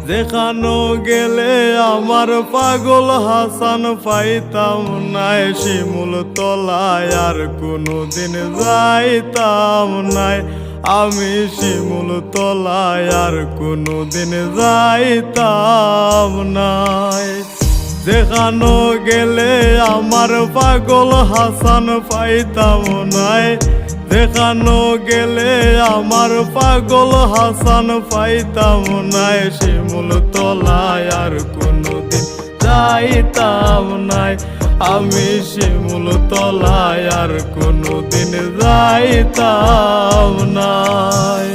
যেখানো গেলে আমার পাগল হাসান পাইতাম নাই, শিমুল তলায় আর কোনোদিন যাইতাম নাই। আমি শিমুল তলায় আর কোনোদিন যাইতাম নাই। যেখানো গেলে আমার পাগল হাসান পাইতাম নাই, যেখানো গেলে আমার পাগল হাসান পাইতাম নাই। শিমুল তলায় আর কোনোদিন যাইতাম নাই, আমি শিমুল তলায় আর কোনোদিন যাইতাম নাই।